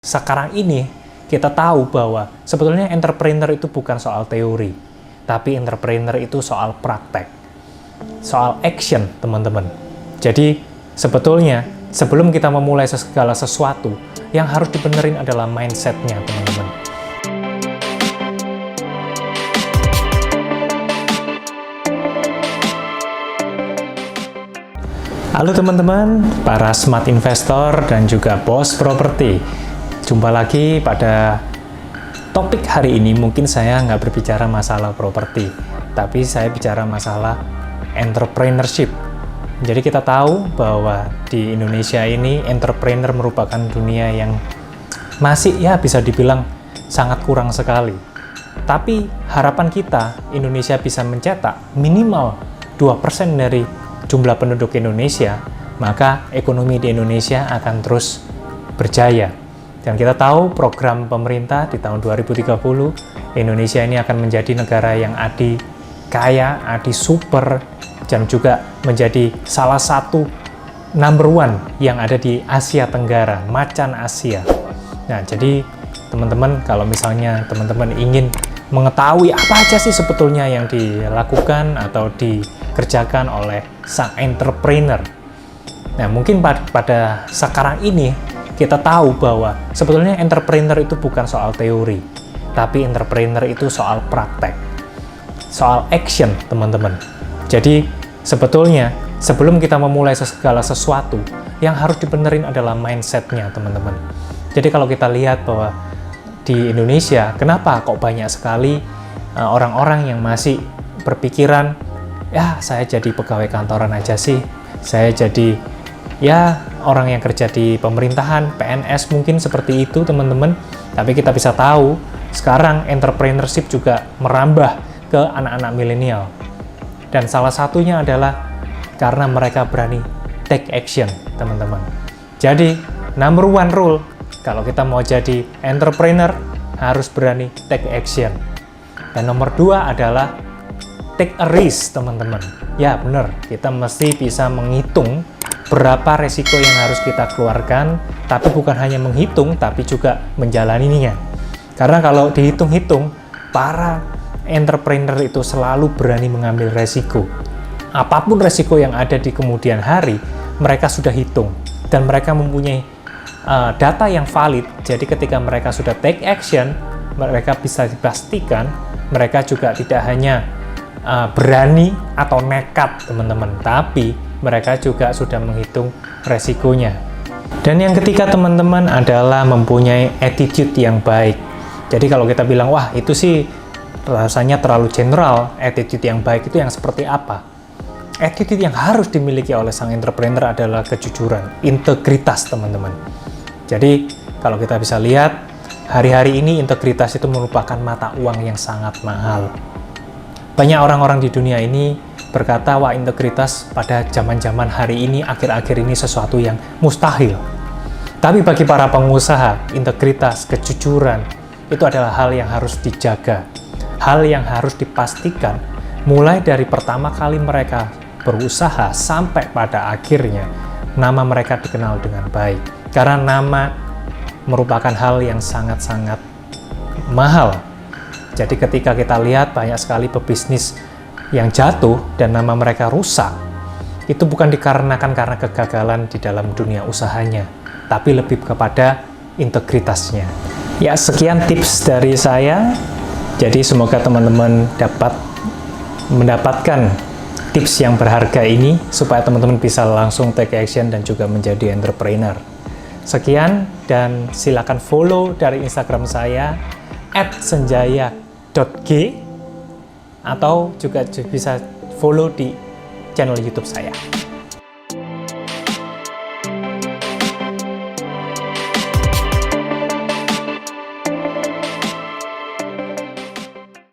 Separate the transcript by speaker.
Speaker 1: Sekarang ini kita tahu bahwa sebetulnya entrepreneur itu bukan soal teori, tapi entrepreneur itu soal praktek, soal action, teman-teman. Jadi sebetulnya sebelum kita memulai segala sesuatu, yang harus dibenerin adalah mindset-nya, teman-teman. Halo teman-teman, para smart investor dan juga bos properti. Jumpa lagi pada topik hari ini. Mungkin saya nggak berbicara masalah properti, tapi saya bicara masalah entrepreneurship. Jadi kita tahu bahwa di Indonesia ini entrepreneur merupakan dunia yang masih bisa dibilang sangat kurang sekali. Tapi harapan kita Indonesia bisa mencetak minimal 2% dari jumlah penduduk Indonesia, maka ekonomi di Indonesia akan terus berjaya. Dan kita tahu program pemerintah di tahun 2030, Indonesia ini akan menjadi negara yang kaya, super, dan juga menjadi salah satu number one yang ada di Asia Tenggara, macan Asia. Nah, jadi teman-teman, kalau misalnya teman-teman ingin mengetahui apa aja sih sebetulnya yang dilakukan atau dikerjakan oleh sang entrepreneur. Nah, mungkin pada sekarang ini kita tahu bahwa sebetulnya entrepreneur itu bukan soal teori, tapi entrepreneur itu soal praktek, soal action, teman-teman. Jadi sebetulnya sebelum kita memulai segala sesuatu, yang harus dibenerin adalah mindset-nya, teman-teman. Jadi kalau kita lihat bahwa di Indonesia, kenapa kok banyak sekali orang-orang yang masih berpikiran, ya saya jadi pegawai kantoran aja sih, saya jadi orang yang kerja di pemerintahan, PNS mungkin seperti itu, teman-teman. Tapi kita bisa tahu sekarang entrepreneurship juga merambah ke anak-anak milenial. Dan salah satunya adalah karena mereka berani take action, teman-teman. Jadi number one rule kalau kita mau jadi entrepreneur harus berani take action. Dan nomor 2 adalah take a risk, teman-teman. Ya benar, kita mesti bisa menghitung berapa resiko yang harus kita keluarkan, tapi bukan hanya menghitung, tapi juga menjalaninya. Karena kalau dihitung-hitung, para entrepreneur itu selalu berani mengambil resiko. Apapun resiko yang ada di kemudian hari, mereka sudah hitung, dan mereka mempunyai data yang valid. Jadi ketika mereka sudah take action, mereka bisa dipastikan mereka juga tidak hanya berani atau nekat, teman-teman, tapi mereka juga sudah menghitung resikonya. Dan yang ketiga, teman-teman, adalah mempunyai attitude yang baik. Jadi kalau kita bilang, wah itu sih rasanya terlalu general, attitude yang baik itu yang seperti apa? Attitude yang harus dimiliki oleh sang entrepreneur adalah kejujuran, integritas, teman-teman. Jadi kalau kita bisa lihat, hari-hari ini integritas itu merupakan mata uang yang sangat mahal. Banyak orang-orang di dunia ini berkata, wah integritas pada zaman-zaman hari ini, akhir-akhir ini sesuatu yang mustahil. Tapi bagi para pengusaha, integritas, kejujuran, itu adalah hal yang harus dijaga. Hal yang harus dipastikan, mulai dari pertama kali mereka berusaha sampai pada akhirnya, nama mereka dikenal dengan baik. Karena nama merupakan hal yang sangat-sangat mahal. Jadi ketika kita lihat banyak sekali pebisnis yang jatuh dan nama mereka rusak, itu bukan dikarenakan karena kegagalan di dalam dunia usahanya, tapi lebih kepada integritasnya. Ya, sekian tips dari saya. Jadi semoga teman-teman dapat mendapatkan tips yang berharga ini supaya teman-teman bisa langsung take action dan juga menjadi entrepreneur. Sekian, dan silakan follow dari Instagram saya @senjaya.g, atau juga bisa follow di channel YouTube saya.